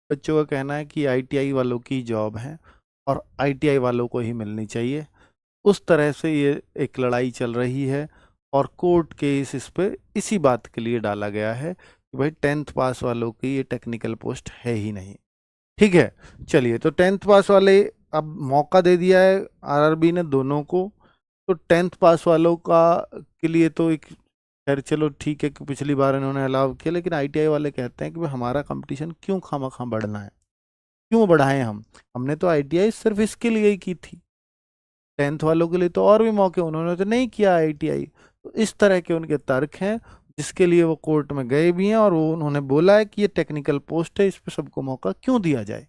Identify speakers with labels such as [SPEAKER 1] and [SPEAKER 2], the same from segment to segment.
[SPEAKER 1] बच्चों का कहना है कि आईटीआई वालों की जॉब है और आईटीआई वालों को ही मिलनी चाहिए। उस तरह से ये एक लड़ाई चल रही है और कोर्ट केस इस पे इसी बात के लिए डाला गया है कि भाई 10th पास वालों की ये टेक्निकल पोस्ट है ही नहीं। ठीक है, चलिए, तो 10th पास वाले अब मौका दे दिया है आरआरबी ने दोनों को। तो 10th पास वालों का के लिए तो एक, खैर चलो ठीक है कि पिछली बार इन्होंने अलाउ किया, लेकिन आईटीआई वाले कहते हैं कि भाई हमारा कंपटीशन क्यों खामखा बढ़ना है, क्यों बढ़ाएं हम, हमने तो आईटीआई सिर्फ इसके लिए ही की थी। 10th वालों के लिए तो और भी मौके, उन्होंने तो नहीं किया आईटीआई। तो इस तरह के उनके तर्क हैं, जिसके लिए वो कोर्ट में गए भी हैं और वो उन्होंने बोला है कि ये टेक्निकल पोस्ट है, इस पे सबको मौका क्यों दिया जाए।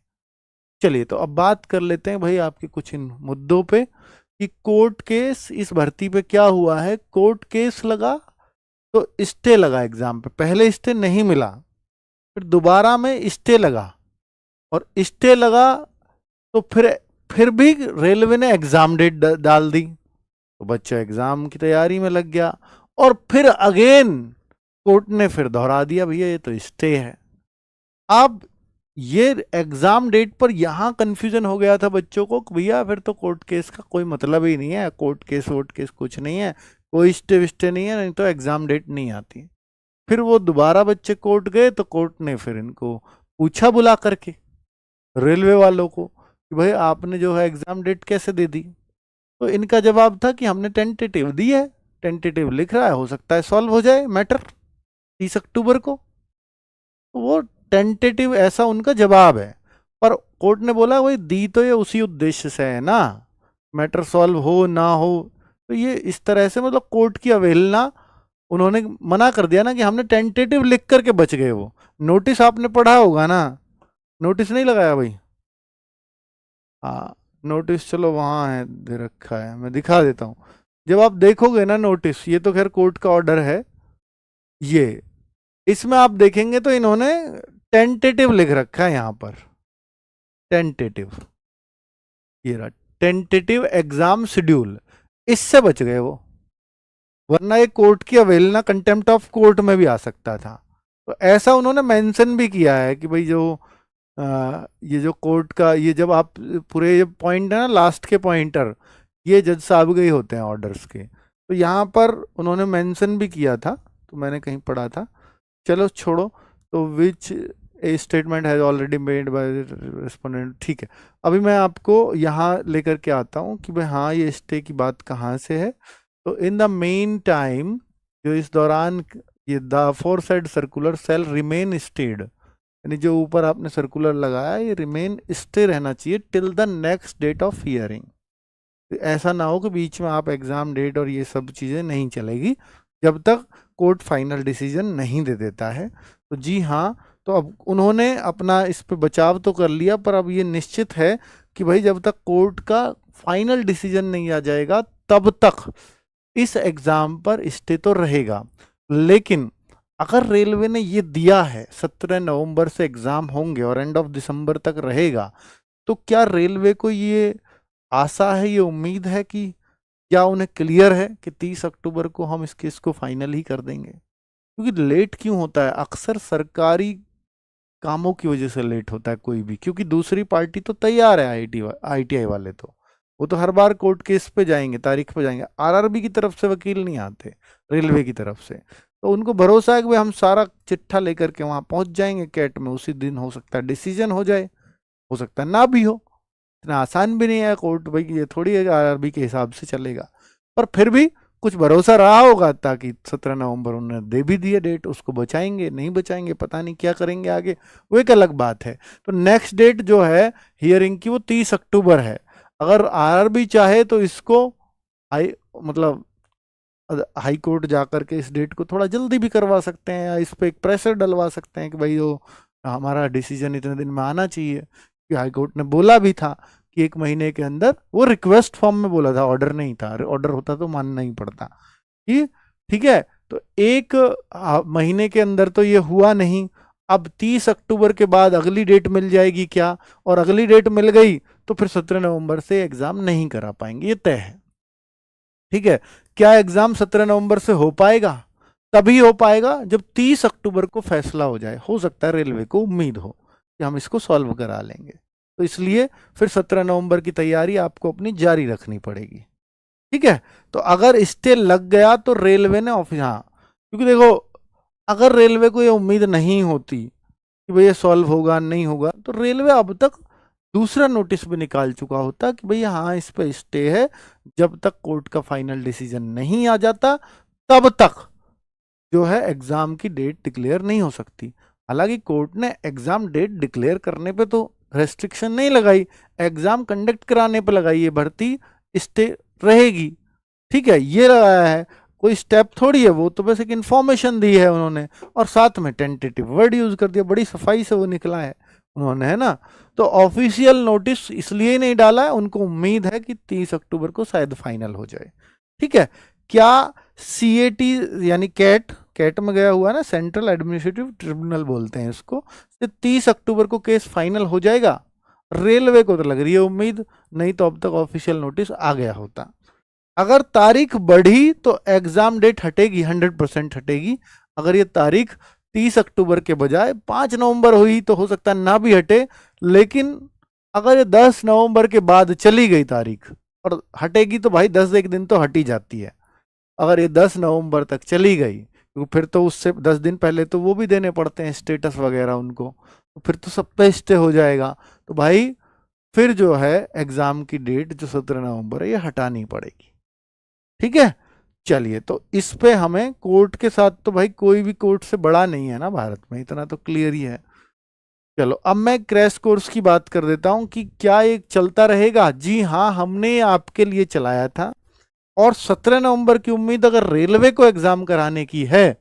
[SPEAKER 1] चलिए, तो अब बात कर लेते हैं भाई आपके कुछ इन मुद्दों पे कि कोर्ट केस इस भर्ती पे क्या हुआ है। कोर्ट केस लगा तो स्टे लगा एग्जाम पे, पहले स्टे नहीं मिला, फिर दोबारा में स्टे लगा, और स्टे लगा तो फिर भी रेलवे ने एग्जाम डेट डाल दी, तो बच्चा एग्जाम की तैयारी में लग गया, और फिर अगेन कोर्ट ने फिर दोहरा दिया भैया ये तो स्टे है। अब ये एग्जाम डेट पर यहां कंफ्यूजन हो गया था बच्चों को कि भैया फिर तो कोर्ट केस का कोई मतलब ही नहीं है, कोर्ट केस वोट केस कुछ नहीं है, कोई स्टे विस्टे नहीं है, नहीं तो एग्जाम डेट नहीं आती। फिर वो दोबारा बच्चे कोर्ट गए तो कोर्ट ने फिर इनको पूछा बुला करके, रेलवे वालों को, कि भाई आपने जो है एग्जाम डेट कैसे दे दी। तो इनका जवाब था कि हमने टेंटेटिव दी है, टेंटेटिव लिख रहा है, हो सकता है सॉल्व हो जाए मैटर 30 अक्टूबर को। तो वो टेंटेटिव ऐसा उनका जवाब है, पर कोर्ट ने बोला वही दी तो ये उसी उद्देश्य से है ना, मैटर सॉल्व हो ना हो। तो ये इस तरह से मतलब कोर्ट की अवहेलना, उन्होंने मना कर दिया ना कि हमने टेंटेटिव लिख करके बच गए। वो नोटिस आपने पढ़ा होगा ना, नोटिस नहीं लगाया भाई? हाँ, नोटिस चलो वहाँ है, दे रखा है, मैं दिखा देता हूँ। जब आप देखोगे ना नोटिस, ये तो खैर कोर्ट का ऑर्डर है, ये इसमें आप देखेंगे तो इन्होंने टेंटेटिव लिख रखा है यहाँ पर, टेंटेटिव, ये रहा टेंटेटिव एग्जाम शेड्यूल। इससे बच गए वो, वरना ये कोर्ट की अवहेलना कंटेम्प्ट ऑफ कोर्ट में भी आ सकता था। तो ऐसा उन्होंने मेंशन भी किया है कि भाई जो ये जो कोर्ट का, ये जब आप पूरे ये पॉइंट है ना लास्ट के पॉइंटर, ये जज साहब के ही होते हैं ऑर्डर्स के, तो यहाँ पर उन्होंने मेंशन भी किया था, तो मैंने कहीं पढ़ा था, चलो छोड़ो। तो which a statement has already made by respondent, ठीक है। अभी मैं आपको यहाँ लेकर के आता हूँ कि भाई हाँ ये स्टे की बात कहाँ से है। तो इन द मेन टाइम, जो इस दौरान, ये the aforesaid circular shall remain stayed, यानी जो ऊपर आपने सर्कुलर लगाया ये रिमेन स्टे रहना चाहिए till the next date of hearing. ऐसा ना हो कि बीच में आप एग्जाम डेट और ये सब चीज़ें नहीं चलेगी जब तक कोर्ट फाइनल डिसीजन नहीं दे देता है। तो जी हाँ, तो अब उन्होंने अपना इस पे बचाव तो कर लिया, पर अब ये निश्चित है कि भाई जब तक कोर्ट का फाइनल डिसीजन नहीं आ जाएगा तब तक इस एग्ज़ाम पर स्टे तो रहेगा। लेकिन अगर रेलवे ने ये दिया है 17 नवंबर से एग्ज़ाम होंगे और एंड ऑफ दिसंबर तक रहेगा, तो क्या रेलवे को ये आशा है, ये उम्मीद है कि, क्या उन्हें क्लियर है कि 30 अक्टूबर को हम इस केस को फाइनल ही कर देंगे? क्योंकि लेट क्यों होता है, अक्सर सरकारी कामों की वजह से लेट होता है कोई भी, क्योंकि दूसरी पार्टी तो तैयार है, आईटीआई वाले तो, वो तो हर बार कोर्ट केस पे जाएंगे, तारीख पे जाएंगे, आरआरबी की तरफ से वकील नहीं आते, रेलवे की तरफ से। तो उनको भरोसा है कि भाई हम सारा चिट्ठा लेकर के वहां पहुंच जाएंगे कैट में, उसी दिन हो सकता है डिसीजन हो जाए, हो सकता है ना भी हो। इतना आसान भी नहीं है कोर्ट, भाई ये थोड़ी है आरआरबी के हिसाब से चलेगा, पर फिर भी कुछ भरोसा रहा होगा, ताकि 17 नवंबर उन्होंने दे भी दिए डेट, उसको बचाएंगे नहीं बचाएंगे पता नहीं क्या करेंगे आगे, वो एक अलग बात है। तो नेक्स्ट डेट जो है हियरिंग की वो 30 अक्टूबर है। अगर आरआरबी चाहे तो इसको हाई, मतलब हाई कोर्ट जाकर के इस डेट को थोड़ा जल्दी भी करवा सकते हैं, या इस पर एक प्रेशर डलवा सकते हैं कि भाई जो हमारा डिसीजन इतने दिन में आना चाहिए, कि हाई कोर्ट ने बोला भी था कि 1 महीने के अंदर, वो रिक्वेस्ट फॉर्म में बोला था, ऑर्डर नहीं था, ऑर्डर होता तो मानना ही पड़ता कि ठीक है। तो 1 महीने के अंदर तो ये हुआ नहीं, अब 30 अक्टूबर के बाद अगली डेट मिल जाएगी क्या, और अगली डेट मिल गई तो फिर 17 नवंबर से एग्जाम नहीं करा पाएंगे, ये तय है। ठीक है, क्या एग्जाम 17 नवंबर से हो पाएगा? तभी हो पाएगा जब 30 अक्टूबर को फैसला हो जाए, हो सकता है रेलवे को उम्मीद हो कि हम इसको सॉल्व करा लेंगे। तो इसलिए फिर 17 नवंबर की तैयारी आपको अपनी जारी रखनी पड़ेगी। ठीक है, तो अगर स्टे लग गया तो रेलवे ने ऑफिस, हाँ, क्योंकि देखो अगर रेलवे को ये उम्मीद नहीं होती कि भाई ये सॉल्व होगा नहीं होगा, तो रेलवे अब तक दूसरा नोटिस भी निकाल चुका होता कि भैया हाँ इस पे स्टे है, जब तक कोर्ट का फाइनल डिसीजन नहीं आ जाता तब तक जो है एग्जाम की डेट डिक्लेयर नहीं हो सकती। हालांकि कोर्ट ने एग्जाम डेट डिक्लेयर करने पे तो रेस्ट्रिक्शन नहीं लगाई, एग्जाम कंडक्ट कराने पे लगाई है, भर्ती स्टे रहेगी। ठीक है, ये लगाया है, कोई स्टेप थोड़ी है, वो तो बस एक इन्फॉर्मेशन दी है उन्होंने, और साथ में टेंटेटिव वर्ड यूज कर दिया, बड़ी सफाई से वो निकला है उन्होंने, है ना। तो ऑफिशियल नोटिस इसलिए नहीं डाला है, उनको उम्मीद है कि 30 अक्टूबर को शायद फाइनल हो जाए। ठीक है, क्या सीएटी यानी कैट में गया हुआ है ना, सेंट्रल एडमिनिस्ट्रेटिव ट्रिब्यूनल बोलते हैं इसको, 30 अक्टूबर को केस फाइनल हो जाएगा? रेलवे को तो लग रही है उम्मीद, नहीं तो अब तक ऑफिशियल नोटिस आ गया होता। अगर तारीख बढ़ी तो एग्जाम डेट हटेगी, 100% हटेगी। अगर ये तारीख 30 अक्टूबर के बजाय 5 नवंबर हुई तो हो सकता है ना भी हटे, लेकिन अगर ये 10 नवंबर के बाद चली गई तारीख और हटेगी तो भाई 10 एक दिन तो हट ही जाती है। अगर ये 10 नवंबर तक चली गई, तो फिर तो उससे 10 दिन पहले तो वो भी देने पड़ते हैं स्टेटस वगैरह उनको, तो फिर तो सब पे स्टे हो जाएगा। तो भाई फिर जो है एग्जाम की डेट जो 17 नवंबर है ये हटानी पड़ेगी। ठीक है, चलिए, तो इस पे हमें कोर्ट के साथ तो भाई कोई भी कोर्ट से बड़ा नहीं है ना भारत में, इतना तो क्लियर ही है। चलो अब मैं क्रैश कोर्स की बात कर देता हूं कि क्या ये चलता रहेगा। जी हाँ, हमने आपके लिए चलाया था, और 17 नवंबर की उम्मीद अगर रेलवे को एग्जाम कराने की है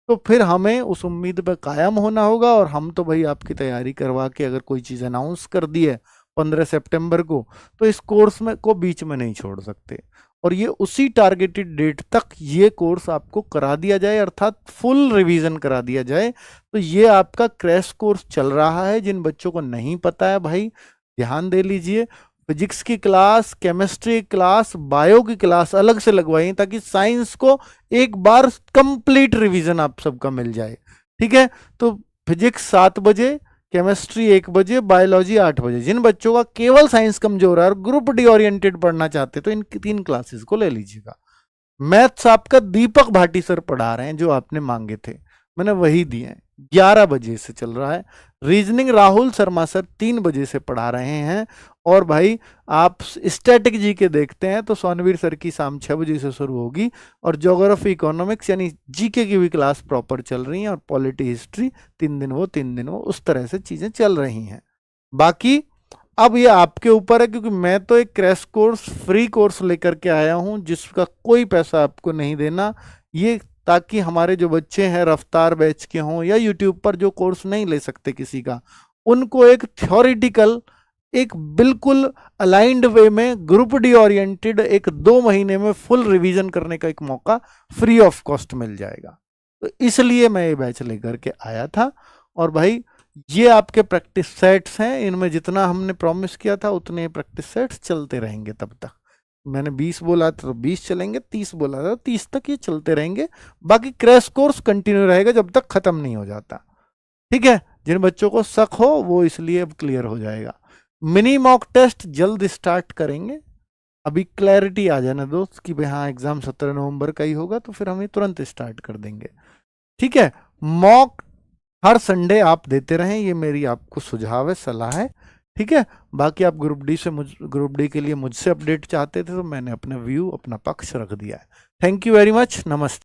[SPEAKER 1] तो फिर हमें उस उम्मीद पर कायम होना होगा। और हम तो भाई आपकी तैयारी करवा के अगर कोई चीज़ अनाउंस कर दी है 15 सितंबर को, तो इस कोर्स में को बीच में नहीं छोड़ सकते, और ये उसी टारगेटेड डेट तक ये कोर्स आपको करा दिया जाए, अर्थात फुल रिवीजन करा दिया जाए। तो ये आपका क्रैश कोर्स चल रहा है। जिन बच्चों को नहीं पता है भाई ध्यान दे लीजिए, फिजिक्स की क्लास, केमिस्ट्री की क्लास, बायो की क्लास अलग से लगवाई, ताकि साइंस को एक बार कंप्लीट रिवीजन आप सबका मिल जाए। ठीक है, तो फिजिक्स 7 बजे, केमिस्ट्री 1 बजे, बायोलॉजी 8 बजे। जिन बच्चों का केवल साइंस कमजोर है और ग्रुप डी ओरिएंटेड पढ़ना चाहते तो इन 3 क्लासेस को ले लीजिएगा। मैथ्स आपका दीपक भाटी सर पढ़ा रहे हैं, जो आपने मांगे थे मैंने वही दिए हैं, 11 बजे से चल रहा है। रीजनिंग राहुल शर्मा सर 3 बजे से पढ़ा रहे हैं। और भाई आप स्टैटिक जी के देखते हैं तो सोनवीर सर की शाम 6 बजे से शुरू होगी, और ज्योग्राफी इकोनॉमिक्स यानी जीके की भी क्लास प्रॉपर चल रही है, और पॉलिटी हिस्ट्री 3 दिन वो 3 दिन वो, उस तरह से चीजें चल रही हैं। बाकी अब ये आपके ऊपर है, क्योंकि मैं तो एक क्रैश कोर्स फ्री कोर्स लेकर के आया हूं जिसका कोई पैसा आपको नहीं देना, ये ताकि हमारे जो बच्चे हैं रफ्तार बैच के हों या यूट्यूब पर जो कोर्स नहीं ले सकते किसी का, उनको एक थ्योरेटिकल, एक बिल्कुल अलाइंड वे में ग्रुप डी ओरिएंटेड एक 2 महीने में फुल रिवीजन करने का एक मौका फ्री ऑफ कॉस्ट मिल जाएगा। तो इसलिए मैं ये बैच लेकर के आया था। और भाई ये आपके प्रैक्टिस सेट्स हैं, इनमें जितना हमने प्रॉमिस किया था उतने प्रैक्टिस सेट्स चलते रहेंगे तब तक। मैंने 20 बोला था तो 20 चलेंगे, 30 बोला था 30 तक ये चलते रहेंगे। बाकी क्रैश कोर्स कंटिन्यू रहेगा जब तक खत्म नहीं हो जाता। ठीक है, जिन बच्चों को शक हो वो इसलिए अब क्लियर हो जाएगा। मिनी मॉक टेस्ट जल्द स्टार्ट करेंगे, अभी क्लैरिटी आ जाना दोस्त कि भाई हाँ एग्जाम 17 नवंबर का ही होगा, तो फिर हम ये तुरंत स्टार्ट कर देंगे। ठीक है, मॉक हर संडे आप देते रहें, ये मेरी आपको सुझाव है, सलाह है। ठीक है, बाकी आप ग्रुप डी के लिए मुझसे अपडेट चाहते थे तो मैंने अपना व्यू, अपना पक्ष रख दिया है। थैंक यू वेरी मच, नमस्ते।